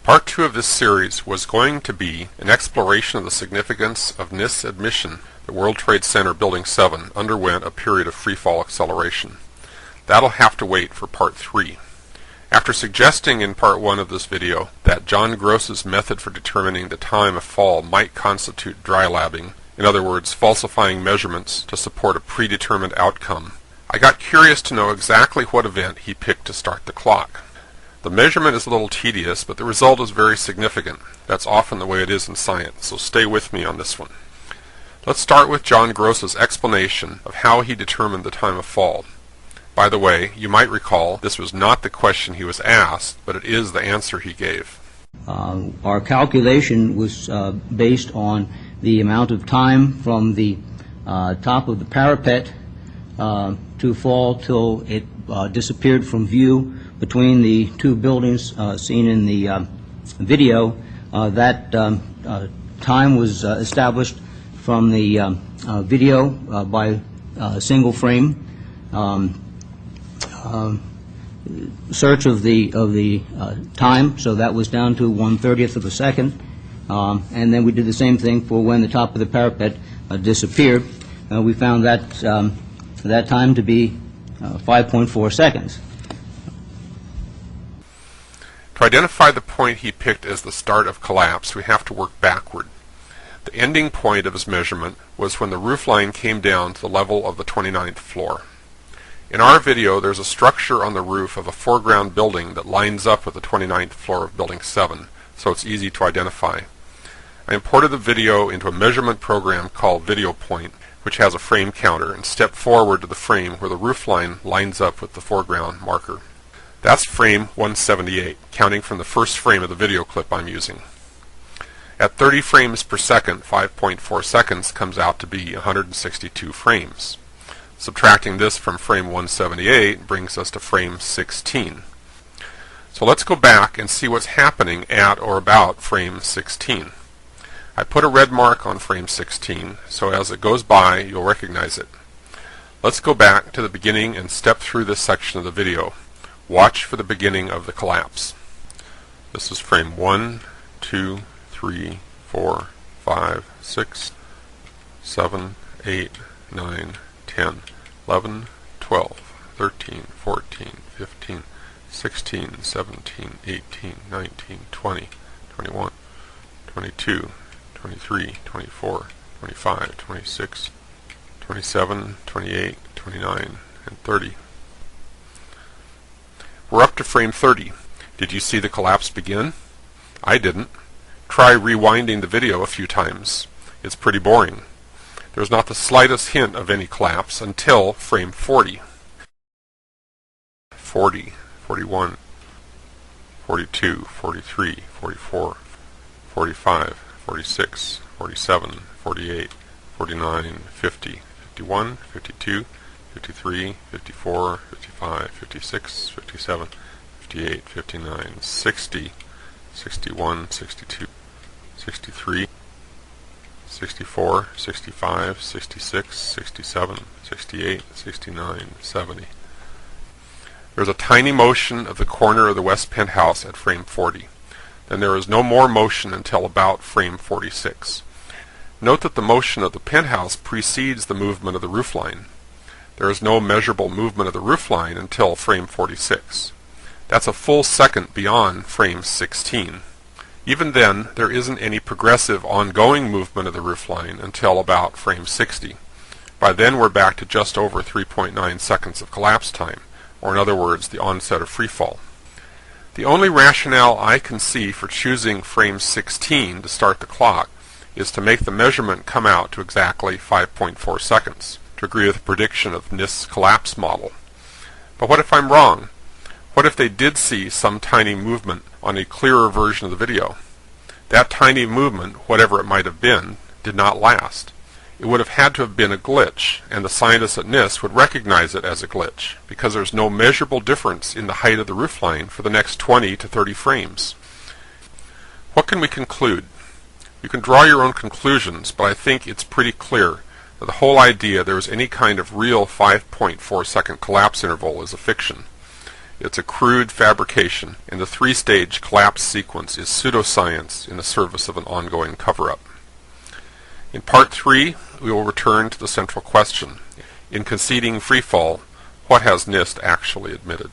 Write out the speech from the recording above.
Part 2 of this series was going to be an exploration of the significance of NIST's admission that World Trade Center Building 7 underwent a period of freefall acceleration. That'll have to wait for Part 3. After suggesting in Part 1 of this video that John Gross's method for determining the time of fall might constitute dry labbing, in other words, falsifying measurements to support a predetermined outcome, I got curious to know exactly what event he picked to start the clock. The measurement is a little tedious, but the result is very significant. That's often the way it is in science, so stay with me on this one. Let's start with John Gross's explanation of how he determined the time of fall. By the way, you might recall this was not the question he was asked, but it is the answer he gave. Our calculation was based on the amount of time from the top of the parapet to fall till it disappeared from view between the two buildings seen in the video. That time was established from the video by a single frame search of the time, so that was down to 1/30th of a second, and then we did the same thing for when the top of the parapet disappeared. We found that time to be 5.4 seconds. To identify the point he picked as the start of collapse, we have to work backward. The ending point of his measurement was when the roofline came down to the level of the 29th floor. In our video, there's a structure on the roof of a foreground building that lines up with the 29th floor of Building 7, so it's easy to identify. I imported the video into a measurement program called Video Point, which has a frame counter, and stepped forward to the frame where the roofline lines up with the foreground marker. That's frame 178, counting from the first frame of the video clip I'm using. At 30 frames per second, 5.4 seconds comes out to be 162 frames. Subtracting this from frame 178 brings us to frame 16. So let's go back and see what's happening at or about frame 16. I put a red mark on frame 16, so as it goes by, you'll recognize it. Let's go back to the beginning and step through this section of the video. Watch for the beginning of the collapse. This is frame 1, 2, 3, 4, 5, 6, 7, 8, 9, 10, 11, 12, 13, 14, 15, 16, 17, 18, 19, 20, 21, 22, 23, 24, 25, 26, 27, 28, 29, and 30. We're up to frame 30. Did you see the collapse begin? I didn't. Try rewinding the video a few times. It's pretty boring. There's not the slightest hint of any collapse until frame 40. 40, 41, 42, 43, 44, 45, 46, 47, 48, 49, 50, 51, 52, 53, 54, 55, 56, 57, 58, 59, 60, 61, 62, 63, 64, 65, 66, 67, 68, 69, 70. There's a tiny motion of the corner of the west penthouse at frame 40. Then there is no more motion until about frame 46. Note that the motion of the penthouse precedes the movement of the roofline. There is no measurable movement of the roofline until frame 46. That's a full second beyond frame 16. Even then, there isn't any progressive ongoing movement of the roofline until about frame 60. By then we're back to just over 3.9 seconds of collapse time, or in other words, the onset of freefall. The only rationale I can see for choosing frame 16 to start the clock is to make the measurement come out to exactly 5.4 seconds, to agree with the prediction of NIST's collapse model. But what if I'm wrong? What if they did see some tiny movement on a clearer version of the video? That tiny movement, whatever it might have been, did not last. It would have had to have been a glitch, and the scientists at NIST would recognize it as a glitch, because there's no measurable difference in the height of the roofline for the next 20 to 30 frames. What can we conclude? You can draw your own conclusions, but I think it's pretty clear that the whole idea there is any kind of real 5.4 second collapse interval is a fiction. It's a crude fabrication, and the three-stage collapse sequence is pseudoscience in the service of an ongoing cover-up. In Part 3, we will return to the central question. In conceding freefall, what has NIST actually admitted?